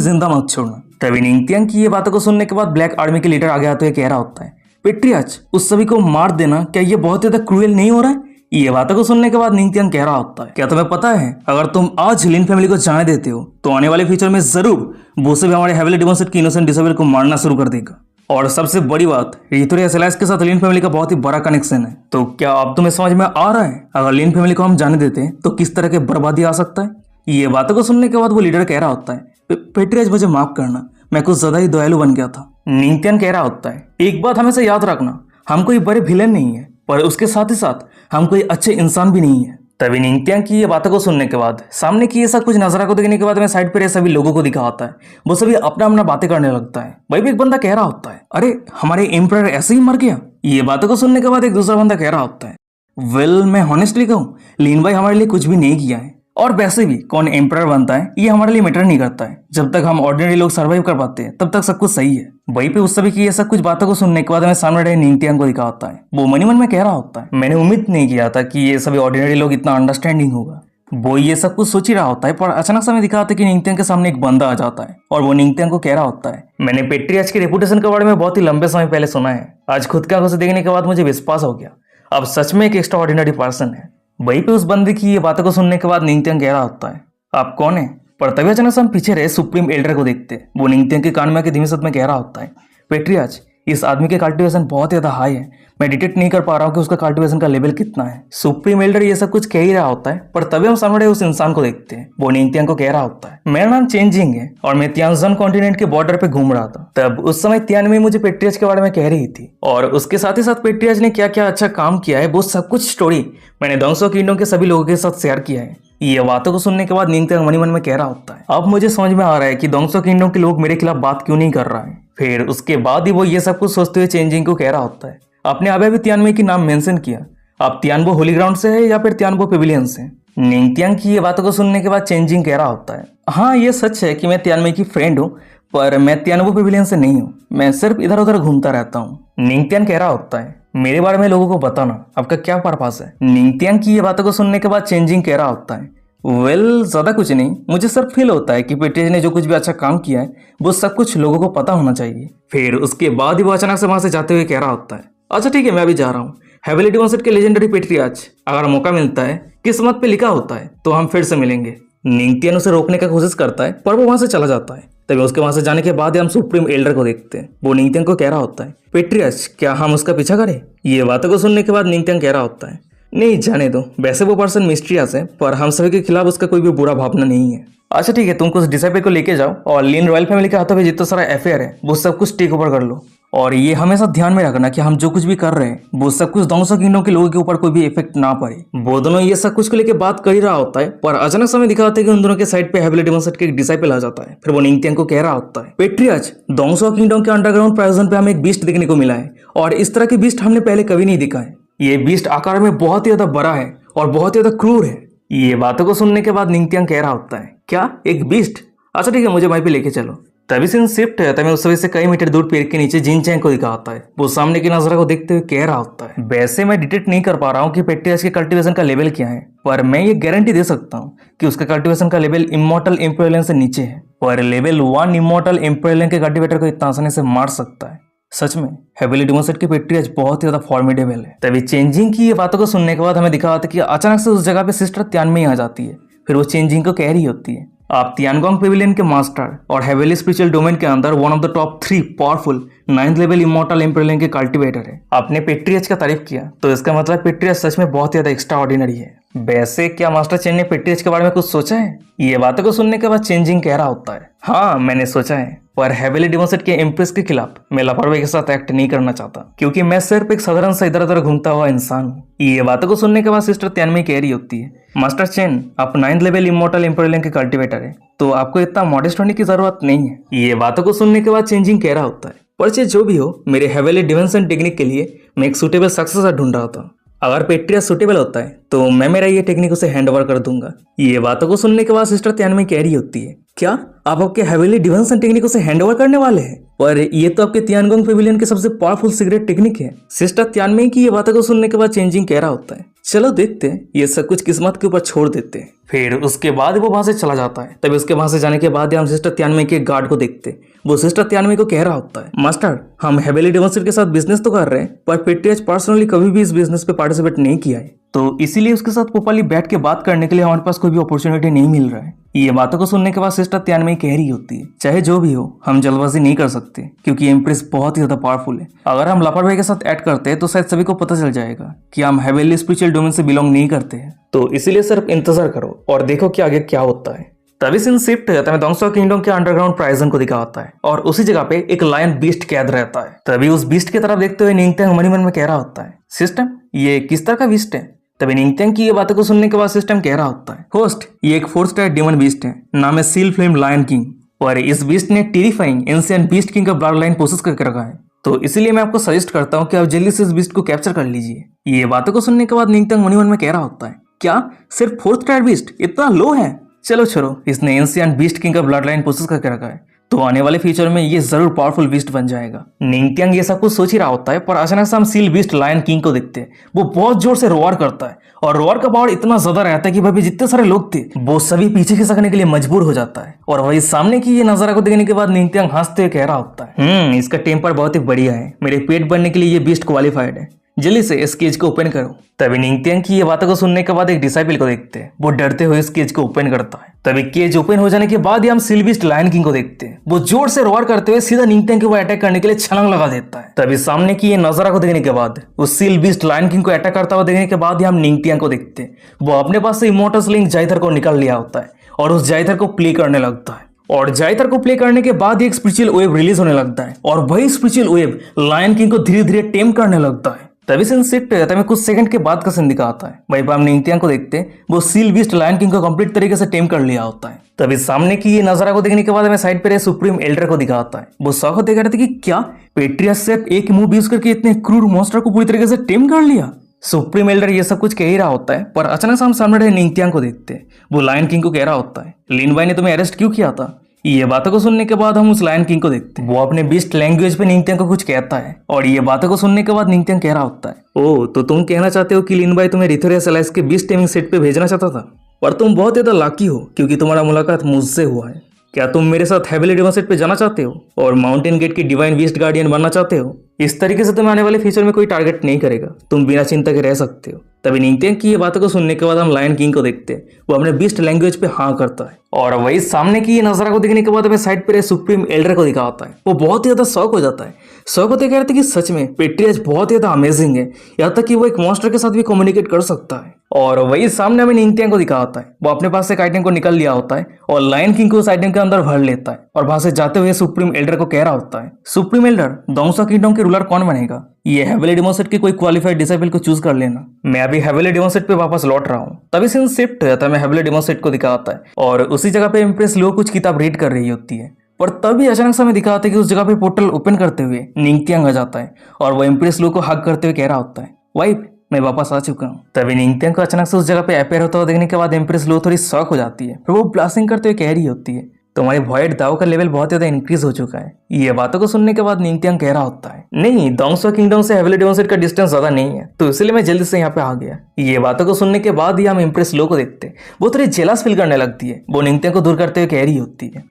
जिंदा मत छोड़ना। तभी निंगत्यांग की ये बातों को सुनने के बाद ब्लैक आर्मी के लीडर आगे आते हुए कह रहा होता है, पेट्रियार्च उस सभी को मार देना, क्या ये बहुत ज्यादा क्रूएल नहीं हो रहा है। ये बातों को सुनने के बाद निंगत्यांग कह रहा होता है, क्या तुम्हें पता है अगर तुम आज लिन फैमिली को जाने देते हो तो आने वाले फ्यूचर में जरूर वो सभी हमारे हेवनली डेमन सेट के इनोसेंट डिसेबल को मारना शुरू कर देगा। और सबसे बड़ी बात, रितोरिया सेलाइस के साथ लिन फैमिली का बहुत ही बड़ा कनेक्शन है। तो क्या अब तुम्हें समझ में आ रहा है अगर लिन फैमिली को हम जाने देते हैं तो किस तरह के बर्बादी आ सकता है। ये बातों को सुनने के बाद वो लीडर कह रहा होता है, पेट्रियार्च मुझे माफ करना, मैं कुछ ज्यादा ही दयालु बन गया था। निंगत्यांग कह रहा होता है, एक बात हमेशा याद रखना, हम कोई बड़े विलेन नहीं है, पर उसके साथ ही साथ हम कोई अच्छे इंसान भी नहीं है। तभी निंगत्यांग की ये बातों को सुनने के बाद सामने की ये सब कुछ नजारा को देखने के बाद मैं साइड पर सभी लोगों को दिखाता है, वो सभी अपना अपना बातें करने लगता है। वही भी एक बंदा कह रहा होता है, अरे हमारे एम्परर ऐसे ही मर गया। ये बातों को सुनने के बाद एक दूसरा बंदा कह रहा होता है, वेल मैं हॉनेस्टली कहूँ, लिन भाई हमारे लिए कुछ भी नहीं किया है, और वैसे भी कौन एम्परर बनता है ये हमारे लिए मैटर नहीं करता है, जब तक हम ऑर्डिनरी लोग सर्वाइव कर पाते हैं तब तक सब कुछ सही है। वहीं पे उस सभी की ये सब कुछ बातों को सुनने के बाद हमें सामने रहे निंगत्यांग को दिखाता है, वो मन ही मन में कह रहा होता है, मैंने उम्मीद नहीं किया था कि ये सभी ऑर्डिनरी लोग इतना अंडरस्टैंडिंग होगा। वो ये सब कुछ सोच ही रहा होता है, पर अचानक से हमें दिखाता है कि निंगत्यांग के सामने एक बंदा आ जाता है और वो निंगत्यांग को कह रहा होता है, मैंने पेट्रियार्च के रेपुटेशन के बारे में बहुत ही लंबे समय पहले सुना है, आज खुद की आंखों से देखने के बाद मुझे विश्वास हो गया, अब सच में एक एक्स्ट्रा ऑर्डिनरी पर्सन है। वहीं पे उस बंदे की ये बातों को सुनने के बाद निंगत्यांग कह रहा होता है, आप कौन है। पर तभी अचानक से हम पीछे रहे सुप्रीम एल्डर को देखते हैं, वो निंगत्यांग के कान में आके धीमे शब्द में कह रहा होता है, पेट्रियार्च इस आदमी के कल्टीवेशन बहुत ज्यादा हाई है, मैं डिटेक्ट नहीं कर पा रहा हूँ कि उसका कल्टीवेशन का लेवल कितना है। सुप्रीम एल्डर ये सब कुछ कह ही रहा होता है, पर तभी हम सामने उस इंसान को देखते हैं, वो निंगत्यांग को कह रहा होता है, मेरा नाम चेंजिंग है और मैं तियानजन कॉन्टिनेंट के बॉर्डर पे घूम रहा था। तब उस समय तियानवे मुझे पेट्रियार्च के बारे में कह रही थी और उसके साथ ही साथ पेट्रियार्च ने क्या क्या अच्छा काम किया है वो सब कुछ स्टोरी मैंने दोंगसो किंगडम के सभी लोगों के साथ शेयर किया है। ये बातों को सुनने के बाद निंगत्यांग मन ही मन में कह रहा होता है, अब मुझे समझ में आ रहा है कि दोंगसो किंगडम के लोग मेरे खिलाफ बात क्यों नहीं कर रहा है। फिर उसके बाद ही वो ये सब कुछ सोचते हुए चेंजिंग को कह रहा होता है, आपने अभी तियानवे की नाम मेंशन किया, आप तियानबो होली ग्राउंड से है या फिर तियानबो पेविलियन से। निंगत्यांग की ये बातों को सुनने के बाद चेंजिंग कह रहा होता है, हाँ ये सच है कि मैं तियानवे की फ्रेंड हूँ, पर मैं तियानबो पेविलियन से नहीं हूँ, मैं सिर्फ इधर उधर घूमता रहता हूँ। निंगत्यांग कह रहा होता है, मेरे बारे में लोगों को बताना आपका क्या पर्पस है। निंगत्यांग की ये बातों को सुनने के बाद चेंजिंग कह रहा होता है, वेल ज्यादा कुछ नहीं, मुझे सिर्फ फील होता है कि पेट्रियार्च ने जो कुछ भी अच्छा काम किया है वो सब कुछ लोगों को पता होना चाहिए। फिर उसके बाद ही वो अचानक से वहां से जाते हुए कह रहा होता है, अच्छा ठीक है मैं अभी जा रहा हूँ, हेवनली डेमन सेट के लेजेंडरी पेट्रियार्च, अगर मौका मिलता है किस्मत पे लिखा होता है तो हम फिर से मिलेंगे। निंगत्यांग उसे रोकने का कोशिश करता है पर वो वहां से चला जाता है। तभी उसके वहां से जाने के बाद हम सुप्रीम एल्डर को देखते हैं, वो निंगत्यांग को कह रहा होता है, पेट्रियार्च क्या हम उसका पीछा करें। ये बातों को सुनने के बाद निंगत्यांग कह रहा होता है, नहीं जाने दो, वैसे वो पर्सन मिस्टीरियस है पर हम सभी के खिलाफ उसका कोई भी बुरा भावना नहीं है। अच्छा ठीक है, तुम कुछ डिसाइपल को लेके जाओ और लिन रॉयल फैमिली के हाथों में जितना सारा अफेयर है वो सब कुछ टेक ओवर कर लो, और ये हमेशा ध्यान में रखना कि हम जो कुछ भी कर रहे हैं वो सब कुछ दोंगसो किंगडम के लोगों के ऊपर कोई भी इफेक्ट ना पड़े। वो दोनों ये सब कुछ को लेकर बात कर ही रहा होता है, पर अचानक समय दिखाते हैं कि उन दोनों के साइड पे हेवनली डेमन सेट के एक डिसाइपल आ जाता है। फिर वो निंगत्यांग को कह रहा होता है, पेट्रियार्च दोंगसो किंगडम के अंडरग्राउंड प्राइजन पे हमें एक बीस्ट देखने को मिला है और इस तरह के बीस्ट हमने पहले कभी नहीं देखा है। ये बीस्ट आकार में बहुत ही ज्यादा बड़ा है और बहुत ज्यादा क्रूर है। ये बातों को सुनने के बाद निंगतियांग कह रहा होता है, क्या एक बीस्ट? अच्छा ठीक है, मुझे वहीं पे लेके चलो। तभी सीन शिफ्ट है, तभी उस वजह से कई मीटर दूर पेड़ के नीचे जिन चैंग को दिखा होता है। वो सामने की नजरा को देखते हुए कह रहा होता है, वैसे मैं डिटेक्ट नहीं कर पा रहा हूँ कि पेट्रियाज के कल्टीवेशन का लेवल क्या है, पर मैं ये गारंटी दे सकता हूँ कि उसका कल्टीवेशन का लेवल इमॉर्टल इम्पेरियन से नीचे है, और लेवल 1 इमॉर्टल इम्पेरियन के कल्टीवेटर को इतना आसानी से मार सकता है। सच में हेविली डेमोसेट की पेट्रियाज बहुत ही ज्यादा फॉर्मिडेबल है। तभी चेंजिंग की ये बातों को सुनने के बाद हमें दिखा होता है कि अचानक से उस जगह पे सिस्टर तियानमे आ जाती है। फिर वो चेंजिंग को कह रही होती है, आप तियानगोंग पेविलियन के मास्टर और हेविली स्पिरिचुअल डोमेन के अंदर one of the top 3 powerful 9th level immortal Imperian के कल्टीवेटर है। आपने पेट्रियाज का तारीफ किया तो इसका मतलब पेट्रियाज सच में बहुत ज्यादा एक्स्ट्रा ऑर्डिनरी है। वैसे क्या मास्टर चेन ने पेट्रियाज के बारे में कुछ सोचा है? ये बातों को सुनने के बाद चेंजिंग कह रहा होता है, हाँ मैंने सोचा है, पर हेविली डेमोसेट के एम्प्रेस के खिलाफ मैं लापरवाही के साथ एक्ट नहीं करना चाहता, क्योंकि मैं सिर्फ एक साधारण सा इधर उधर घूमता हुआ इंसान हूँ। ये बातों को सुनने के बाद सिस्टर तियानमे कह रही होती है, मास्टर चेन आप 9th लेवल इमॉर्टल इम्पेरियन के कल्टीवेटर है, तो आपको इतना मॉडेस्ट होने की जरूरत नहीं है। ये बातों को सुनने के बाद चेंजिंग कह रहा होता है, पर चाहे जो भी हो, मेरे हेविली डिवेंशन टेक्निक के लिए मैं एक सुटेबल सक्सेसर ढूंढ रहा था। अगर पेट्रिया सुटेबल होता है तो मैं मेरा ये टेक्निक उसे हैंड ओवर कर दूंगा। ये बातों को सुनने के बाद सिस्टर तियानमे कह रही होती है, क्या आप आपके हेविली डिवेंशन टेक्निक उसे हैंड ओवर करने वाले हैं? और ये तो आपके तियानगोंग पेविलियन के सबसे पावरफुल सीक्रेट टेक्निक है। सिस्टर तियानमे की ये बातों को सुनने के बाद चेंजिंग कह रहा होता है, चलो देखते हैं, ये सब कुछ किस्मत के ऊपर छोड़ देते हैं। फिर उसके बाद वो वहां से चला जाता है। तभी उसके वहां से जाने के बाद हम सिस्टर तियानमे के गार्ड को देखते हैं। वो सिस्टर तियानमे को कह रहा होता है, मास्टर हम हेविली डेमोसेट के साथ बिजनेस तो कर रहे हैं, पर पेट्रियाज पर्सनली कभी भी इस बिजनेस पे पार्टिसिपेट नहीं किया है, तो इसीलिए उसके साथ प्रोपर्ली बैठ के बात करने के लिए हमारे पास कोई भी अपॉर्चुनिटी नहीं मिल रहा है। ये बातों को सुनने के बाद सिस्टर तियानमे कह रही होती है, चाहे जो भी हो हम जल्दबाजी नहीं कर सकते, क्योंकि एम्प्रेस बहुत ही ज्यादा पावरफुल है। अगर हम लापरवाही के साथ ऐड करते हैं तो शायद सभी को पता चल जाएगा कि हम हेविली स्पिरिचुअल डोमेन से बिलोंग नहीं करते हैं, तो इसीलिए सिर्फ इंतजार करो और देखो कि आगे क्या होता है। तभी सीन शिफ्ट है, तभी दोंगसो किंगडम के अंडरग्राउंड प्राइजन को दिखा होता है, और उसी जगह पे एक लायन बीस्ट कैद रहता है। तभी उस बीस्ट की तरफ देखते हुए निंगतियांग मन ही मन में कह रहा होता है, सिस्टम ये किस तरह का बीस्ट है? तभी निंगतियांग की ये बातों को सुनने के बाद सिस्टम कह रहा होता है, होस्ट ये एक 4 स्टार डेमन बीस्ट है, नाम है सील फ्लेम लायन किंग, और इस बीस्ट ने टेरिफाइंग एंशिएंट बीस्ट किंग का ब्लड लाइन प्रोसेस करके रखा है, तो इसीलिए मैं आपको सजेस्ट करता हूँ कि आप जल्दी से इस बीस्ट को कैप्चर कर लीजिए। ये बातों को सुनने के बाद निंगतियांग मन ही मन में कह रहा होता है, क्या सिर्फ 4th स्टार बीस्ट इतना लो है? चलो छोड़ो, इसने एंशिएंट बीस्ट किंग का ब्लड लाइन प्रोसेस करके रखा है, तो आने वाले फ्यूचर में ये जरूर पावरफुल बीस्ट बन जाएगा। निंगतियांग ये सब कुछ सोच ही रहा होता है, पर अचानक से हम सील बीस्ट लायन किंग को देखते हैं। वो बहुत जोर से रोआर करता है, और रोआर का पावर इतना ज्यादा रहता है कि भाई जितने सारे लोग थे वो सभी पीछे खिसकने के लिए मजबूर हो जाता है। और वही सामने की ये नजारा को देखने के बाद निंगतियांग हंसते हुए कह रहा होता है, इसका टेम्पर बहुत ही बढ़िया है, मेरे पेट बनने के लिए ये बीस्ट क्वालिफाइड है, जल्दी से इस केज को ओपन करो। तभी निंगतियांग की ये बातों को सुनने के बाद एक डिसाइपल को देखते हैं, वो डरते हुए इस केज को ओपन करता है। तभी केज ओपन हो जाने के बाद हम सील बीस्ट लायन किंग को देखते हैं, वो जोर से रोआर करते हुए सीधा निंगतियांग के ऊपर अटैक करने के लिए छलांग लगा देता है। तभी सामने की ये नजारा को देखने के बाद, उस सील बीस्ट लायन किंग को अटैक करता हुआ देखने के बाद हम निंगतियांग को देखते हैं, वो अपने पास से इमॉर्टल स्लिंग जाइथर को निकाल लिया होता है, और उस जाइथर को प्ले करने लगता है। और जाइथर को प्ले करने के बाद एक स्पिरिचुअल वेव रिलीज होने लगता है, और वही स्पिरिचुअल वेव लायन किंग को धीरे धीरे टेम करने लगता है। तभी सीन शिफ्ट है, तभी कुछ सेकंड के बाद का सीन दिखाता है। वहीं पर हम निंगतियांग को देखते हैं, वो सील बीस्ट लायन किंग को कंप्लीट तरीके से टेम कर लिया होता है। तभी सामने की ये नजारा को देखने के बाद हमें साइड पे सुप्रीम एल्डर को दिखाता है। वो शौक होते कहते कि क्या पेट्रिया सिर्फ एक मूव यूज करके इतने क्रूर मॉन्स्टर को पूरी तरीके से टेम कर लिया? सुप्रीम एल्डर ये सब कुछ कह ही रहा होता है, पर अचानक से हम सामने रहे निंगतियांग को देखते हैं। वो लायन किंग को कह रहा होता है, लिन बाई ने तुम्हें अरेस्ट क्यों किया था? ये बातों को सुनने के बाद हम उस लायन किंग को देखते हैं, वो अपने बीस्ट लैंग्वेज पे निंगतियांग को कुछ कहता है, और ये बातों को सुनने के बाद निंगतियांग कह रहा होता है, ओ तो तुम कहना चाहते हो कि लिन बाई तुम्हें रिथोरियस एलाइस के बीस्ट टेमिंग सेट पे भेजना चाहता था, पर तुम बहुत ज्यादा लाकी हो क्योंकि तुम्हारा मुलाकात मुझसे हुआ है। क्या तुम मेरे साथ हेविली डेमन सेट पे जाना चाहते हो और माउंटेन गेट की डिवाइन बीस्ट गार्डियन बनना चाहते हो? इस तरीके से तुम्हें आने वाले फ्यूचर में कोई टारगेट नहीं करेगा, तुम बिना चिंता के रह सकते हो। तभी निंगतियांग की ये बातों को सुनने के बाद हम लायन किंग को देखते हैं, वो अपने बीस्ट लैंग्वेज पे हाँ करता है, और वही सामने की ये नजारा को देखने के बाद हमें साइड पे सुप्रीम एल्डर को दिखा होता है। वो बहुत ही ज्यादा शौक हो जाता है, शौक होते कहते कि सच में पेट्रियाज बहुत ही ज्यादा अमेजिंग है, यहाँ तक कि वो एक मॉन्स्टर के साथ भी कम्युनिकेट कर सकता है। और वही सामने हमें निंगतियांग को दिखा होता है, वो अपने पास एक आइटम को निकल लिया होता है और लायन किंग को उस आइटम के अंदर भर लेता है, और वहां से जाते हुए सुप्रीम एल्डर को कह रहा होता है, सुप्रीम एल्डर दोंगसो किंगडम के रूलर कौन बनेगा? ये हेविली डेमन सेट के कोई क्वालिफाइड डिसाइपल को चूज कर लेना। मैं अभी हेविली डेमन सेट पे वापस लौट रहा हूँ। तभी सीन शिफ्ट है, तभी हेविली डेमन सेट को दिखा होता है, और उसी जगह पे इम्प्रेस लो कुछ किताब रीड कर रही होती है, पर तभी अचानक से हमें दिखाता है कि उस जगह पे पोर्टल ओपन करते हुए निंगतियांग आ जाता है, और वो इम्प्रेस लो को हग करते हुए कह रहा होता है, वाइफ मैं वापस आ चुका हूँ। तभी निंगतियांग को अचानक से उस जगह पे अपेयर होता हुआ देखने के बाद एम्प्रेस लो थोड़ी शॉक हो जाती है। फिर वो ब्लास्टिंग करते हुए कह रही होती है, तुम्हारे वॉइड दाव का लेवल बहुत ज्यादा इंक्रीज हो चुका है। ये बातों को सुनने के बाद निंगतियांग कह रहा होता है, नहीं, डोंगसो किंगडम से हेवली डेमोन सेट का डिस्टेंस ज्यादा नहीं है, तो इसलिए मैं जल्दी से यहाँ पे आ गया। ये बातों को सुनने के बाद ही हम इम्प्रेस लो को देखते हैं। वो थोड़ी जेलस फील करने लगती है। वो निंगतियांग को दूर करते हुए कह रही होती है,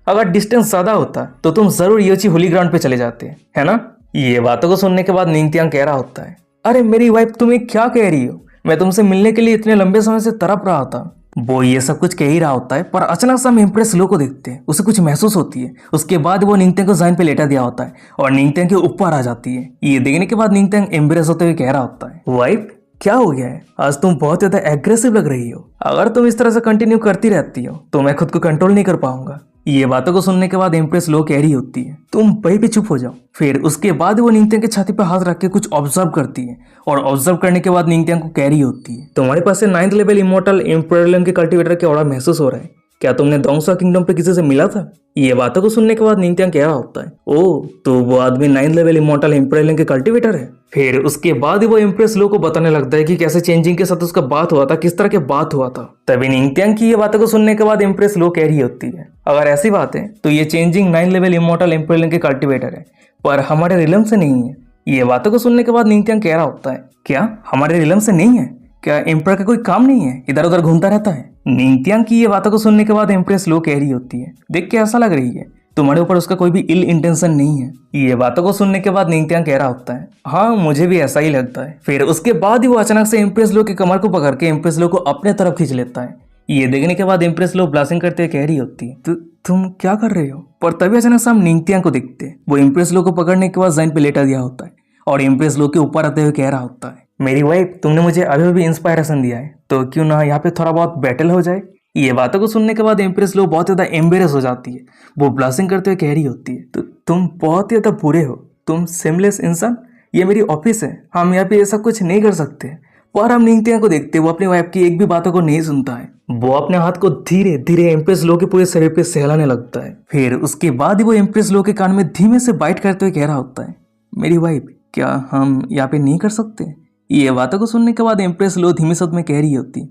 अगर डिस्टेंस ज्यादा होता तो तुम जरूर योची होली ग्राउंड पे चले जाते, है ना। ये बातों को सुनने के बाद निंगतियांग कह रहा होता है, अरे मेरी वाइफ, तुम ये क्या कह रही हो? मैं तुमसे मिलने के लिए इतने लंबे समय से तड़प रहा था। वो ये सब कुछ कह ही रहा होता है, पर अचानक से हम इम्प्रेस लो को देखते हैं। उसे कुछ महसूस होती है। उसके बाद वो निंगतियांग को जमीन पे लेटा दिया होता है और निंगतियांग के ऊपर आ जाती है। ये देखने के बाद निंगतियांग एम्ब्रेस होते हुए कह रहा होता है, वाइफ क्या हो गया है? आज तुम बहुत ज्यादा एग्रेसिव लग रही हो। अगर तुम इस तरह से कंटिन्यू करती रहती हो तो मैं खुद को कंट्रोल नहीं कर पाऊंगा। ये बातों को सुनने के बाद एम्प्रेस लो कह रही होती है, तुम वहीं पे चुप हो जाओ। फिर उसके बाद वो निंगतियांग के छाती पे हाथ रख के कुछ ऑब्जर्व करती है और ऑब्जर्व करने के बाद निंगतियांग को कह रही होती है, तुम्हारे पास से 9th लेवल इमोर्टल इम्पेरियम के कल्टीवेटर के ऑर्डर महसूस हो रहा है। क्या तुमने डोंगसो किंगडम पे किसी से मिला था? ये बातों को सुनने के बाद निंगतियांग कह रहा होता है, ओ तो वो आदमी 9th लेवल इमोर्टल इम्पेरियम के कल्टीवेटर है। फिर उसके बाद ही वो इम्प्रेस लो को बताने लगता है कि कैसे चेंजिंग के साथ उसका बात हुआ था, किस तरह के बात हुआ था। तभी निंगतियांग की ये बातों को सुनने के बाद इम्प्रेस लो कह रही होती है, अगर ऐसी बात है तो ये चेंजिंग 9th लेवल इमोर्टल इम्पेरियम के कल्टीवेटर है, पर हमारे रिलम से नहीं है। ये बातों को सुनने के बाद निंगतियांग कह रहा होता है, क्या हमारे रिलम से नहीं है? क्या एम्पर का कोई काम नहीं है, इधर उधर घूमता रहता है? निंगतियांग की ये बातों को सुनने के बाद इम्प्रेस लो कह रही होती है, देख के ऐसा लग रही है तुम्हारे ऊपर उसका कोई भी इल इंटेंशन नहीं है। ये बातों को सुनने के बाद निंगतियांग कह रहा होता है, हाँ मुझे भी ऐसा ही लगता है। फिर उसके बाद ही वो अचानक से इम्प्रेस लो की कमर को पकड़ के इम्प्रेस लो को अपने तरफ खींच लेता है। ये देखने के बाद इम्प्रेस लो ब्लास्टिंग करते हुए कह रही होती है, तुम क्या कर रहे हो? पर तभी अचानक से हम निंगतियांग को देखते हैं। वो इम्प्रेस लो को पकड़ने के बाद जमीन पे लेटा दिया होता है और इम्प्रेस लो के ऊपर आते हुए कह रहा होता है, मेरी वाइफ, तुमने मुझे अभी भी इंस्पायरेशन दिया है, तो क्यों ना यहाँ पे थोड़ा बहुत बैटल हो जाए। ये बातों को सुनने के बाद इम्प्रेस लो बहुत ज्यादा एम्बेरस हो जाती है। वो ब्लास्टिंग करते हुए कह रही होती है, तो तुम बहुत ही ज्यादा बुरे हो, तुम सिमलेस इंसान। ये मेरी ऑफिस है, हम यहाँ पे ऐसा कुछ नहीं कर सकते। पर हम निंगतियांग को देखते वो अपनी वाइफ की एक भी बातों को नहीं सुनता है। वो अपने हाथ को धीरे धीरे इम्प्रेस लो के पूरे शरीर पे सहलाने लगता है। फिर उसके बाद ही वो इम्प्रेस लो के कान में धीमे से बाइट करते हुए कह रहा होता है, मेरी वाइफ, क्या हम यहाँ पे नहीं कर सकते? ये बातों को सुनने के बाद इम्प्रेस लो धीमे शब्द में कह रही होती,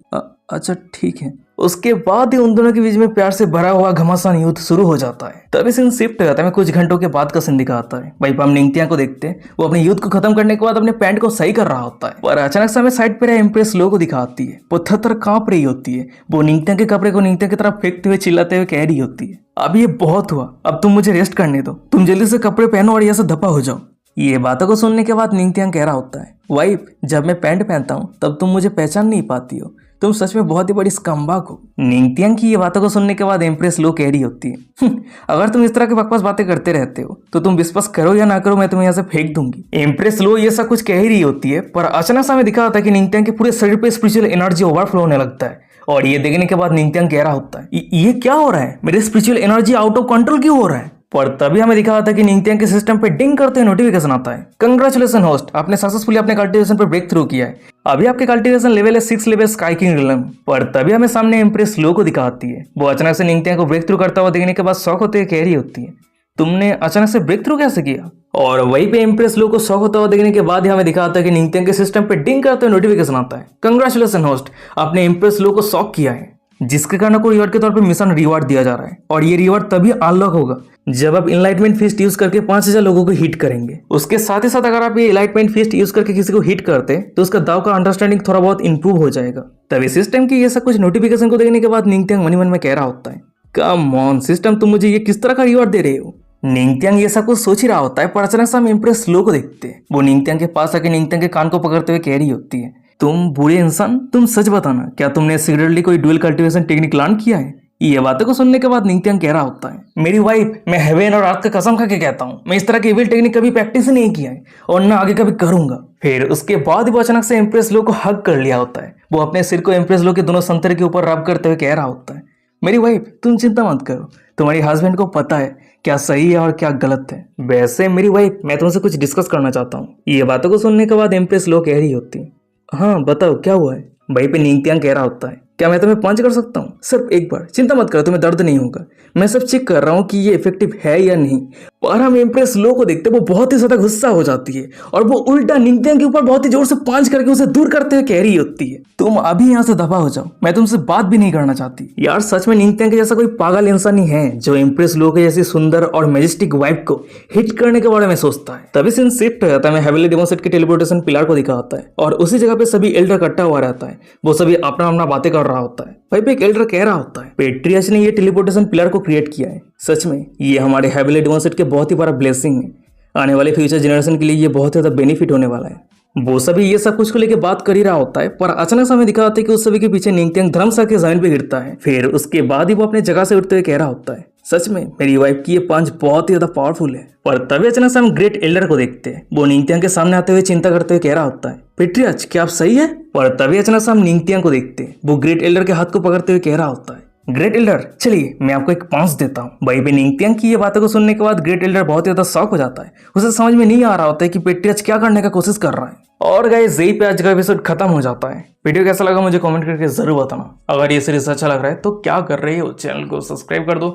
अच्छा ठीक है। उसके बाद ही उन दोनों के बीच में प्यार से भरा हुआ घमासान युद्ध शुरू हो जाता है। तभी सीन शिफ्ट हो जाता है, कुछ घंटों के बाद का सीन दिखाता है। भाई हम निंगतियांग को देखते हैं, वो अपने युद्ध को खत्म करने के बाद अपने पैंट को सही कर रहा होता है, पर अचानक से हमें साइड पे रहे इम्प्रेस लो को दिखाती है। वो थर कांप रही होती है। वो निंगतियांग के कपड़े को निंगतियांग की तरफ फेंकते हुए चिल्लाते हुए कह रही होती है, अब ये बहुत हुआ, अब तुम मुझे रेस्ट करने दो, तुम जल्दी से कपड़े पहनो और यहाँ से धपा हो जाओ। ये बातों को सुनने के बाद निंगतियांग कह रहा होता है, वाइफ, जब मैं पैंट पहनता हूँ तब तुम मुझे पहचान नहीं पाती हो, तुम सच में बहुत ही बड़ी स्कम्बाग हो। निंगतियांग की ये बातों को सुनने के बाद इम्प्रेस लो कह रही होती है, अगर तुम इस तरह की बकवास बातें करते रहते हो तो तुम विश्वास करो या ना करो, मैं तुम्हें यहाँ से फेंक दूंगी। इम्प्रेस लो ये सब कुछ कह ही रही होती है, पर अचानक से हमें दिखा होता है कि निंगतियांग के पूरे शरीर पे स्पिरिचुअल एनर्जी ओवरफ्लो होने लगता है। और ये देखने के बाद निंगतियांग कह रहा होता है, ये क्या हो रहा है? मेरे spiritual energy out of control क्यों हो रहा है? पर तभी हमें दिखा था कि निंगतियांग के सिस्टम पे डिंग करते हुए नोटिफिकेशन आता है, कंग्रेचुलेशन होस्ट, आपने सक्सेसफुली अपने कल्टीवेशन पर ब्रेक थ्रू किया है। अभी आपके कल्टीवेशन लेवल है 6 लेवल स्काई किंग रिलम। पर तभी हमें सामने इम्प्रेस लो को दिखाती है। वो अचानक से निंगतियांग को ब्रेक थ्रू करता हुआ देखने के बाद शौक होते हुए कह रही होती है, तुमने अचानक से ब्रेक थ्रू कैसे किया? और वहीं पे इम्प्रेस लो को शौक होता हुआ देखने के बाद ही हमें दिखाता है कि निंगतियांग के सिस्टम पे डिंग करते हुए नोटिफिकेशन आता है, कंग्रेचुलेशन होस्ट, आपने इम्प्रेस लो को शॉक किया है, जिसके कारण को रिवॉर्ड के तौर पे मिशन रिवॉर्ड दिया जा रहा है। और ये रिवॉर्ड तभी अनलॉक होगा जब आप इनलाइटमेंट फीस्ट यूज करके 5000 लोगों को हिट करेंगे। उसके साथ ही साथ अगर आप ये इनलाइटमेंट फीस्ट यूज करके किसी को हिट करते तो उसका दाव का अंडरस्टैंडिंग थोड़ा बहुत इंप्रूव हो जाएगा। तभी सिस्टम की ये सब कुछ नोटिफिकेशन को देखने के बाद निंगतियांग मन में कह रहा होता है, कम ऑन सिस्टम, तुम मुझे ये किस तरह का रिवॉर्ड दे रहे हो? निंगतियांग ये सब कुछ सोच ही रहा होता है, पर अचानक से हम इम्प्रेस लो को देखते हैं। वो निंगतियांग के पास आके निंगतियांग के कान को पकड़ते हुए कह रही होती है, तुम बुरे इंसान, तुम सच बताना, क्या तुमने सीक्रेटली कोई डुअल कल्टीवेशन टेक्निक लर्न किया है? ये बातों को सुनने के बाद निंगतियांग कह रहा होता है, मेरी वाइफ, मैं हेवन और अर्थ का कसम खा के कहता हूँ, मैं इस तरह की इविल टेक्निक कभी प्रैक्टिस ही नहीं किया है और ना आगे कभी करूंगा। फिर उसके बाद वो अचानक से इम्प्रेस लो को हग कर लिया होता है। वो अपने सिर को इम्प्रेस लो के दोनों संतरे के ऊपर रब करते हुए कह रहा होता है, मेरी वाइफ, तुम चिंता मत करो, तुम्हारी हस्बैंड को पता है क्या सही है और क्या गलत है। वैसे मेरी वाइफ, मैं तुमसे कुछ डिस्कस करना चाहता हूँ। ये बातों को सुनने के बाद इम्प्रेस लो कह रही होती है, हाँ बताओ क्या हुआ है? वहीं पे निंगतियांग कह रहा होता है, क्या मैं तुम्हें पंच कर सकता हूँ? सिर्फ एक बार, चिंता मत करो, तुम्हें दर्द नहीं होगा। मैं सब चेक कर रहा हूँ कि ये इफेक्टिव है या नहीं। पर हम इम्प्रेस लो को देखते वो बहुत ही ज्यादा गुस्सा हो जाती है और वो उल्टा निंगथियांग के ऊपर बहुत ही जोर से पंच करके उसे दूर करते हुए कह रही होती है, तुम अभी यहाँ से दफा हो जाओ, मैं तुमसे बात भी नहीं करना चाहती। यार सच में निंगथियांग के जैसा कोई पागल इंसान ही है जो इम्प्रेस लो के जैसी सुंदर और मैजेस्टिक वाइफ को हिट करने के बारे में सोचता है। तभी सीन शिफ्ट हो जाता है, हेवेली डेमन सेट के टेलीपोर्टेशन पिलर को दिखा होता है और उसी जगह पे सभी एल्डर इकट्ठा हुआ रहता है। वो सभी अपना अपना बातें कर रहा होता है। भाई पे एक एल्डर कह रहा होता है पेट्रियस ने ये टेलीपोर्टेशन पिलर को क्रिएट किया है। सच में ये हमारे हेवेली डेमन सेट के बहुत ही बड़ा ब्लेसिंग है। आने वाले फ्यूचर जनरेशन के लिए ये बहुत ज्यादा बेनिफिट होने वाला है। वो सभी ये सब कुछ को लेकर बात कर ही रहा होता है, पर अचानक से हमें दिखा होता है कि उस सभी के पीछे निंगथियांग धर्मशाला के जमीन पे गिरता है। फिर उसके बाद ही वो अपने जगह से उठते हुए कह रहा होता है, सच में मेरी वाइफ की ये पंच बहुत ही ज्यादा पावरफुल है। पर तभी अचानक से हम ग्रेट एल्डर को देखते हैं। वो निंगथियांग के सामने आते हुए चिंता करते हुए कह रहा होता है, पेट्रियस क्या आप सही है? पर तभी अचानक से हम निंगथियांग को देखते हैं। वो ग्रेट एल्डर के हाथ को पकड़ते हुए कह रहा होता है, ग्रेट एल्डर चलिए मैं आपको एक पंच देता हूँ। भाई पे निंगथियांग की ये बातों को सुनने के बाद ग्रेट एल्डर बहुत ज्यादा शॉक हो जाता है। उसे समझ में नहीं आ रहा होता है कि पेट्रियस क्या करने का कोशिश कर रहा है। और गाइस यही पे आज का एपिसोड खत्म हो जाता है। वीडियो कैसा लगा मुझे कमेंट करके जरूर बताना। अगर ये सीरीज अच्छा लग रहा है तो क्या कर रही हो, चैनल को सब्सक्राइब कर दो।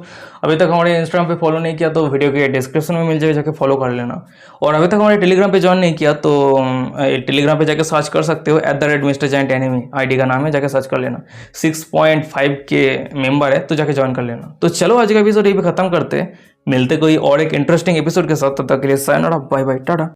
अभी तक हमारे इंस्टाग्राम पे फॉलो नहीं किया तो वीडियो के डिस्क्रिप्शन में मिल जाएगा, जाके फॉलो कर लेना। और अभी तक हमारे टेलीग्राम पे ज्वाइन नहीं किया तो टेलीग्राम पे जाके सर्च कर सकते हो @MrGiantEnemy आईडी का नाम है, जाके सर्च कर लेना। 6.5 के मेंबर है तो जाके ज्वाइन कर लेना। तो चलो आज का एपिसोड यही पे खत्म करते हैं, मिलते कोई और एक इंटरेस्टिंग एपिसोड के साथ। तब तक के लिए सायोनारा, बाय बाय, टाटा।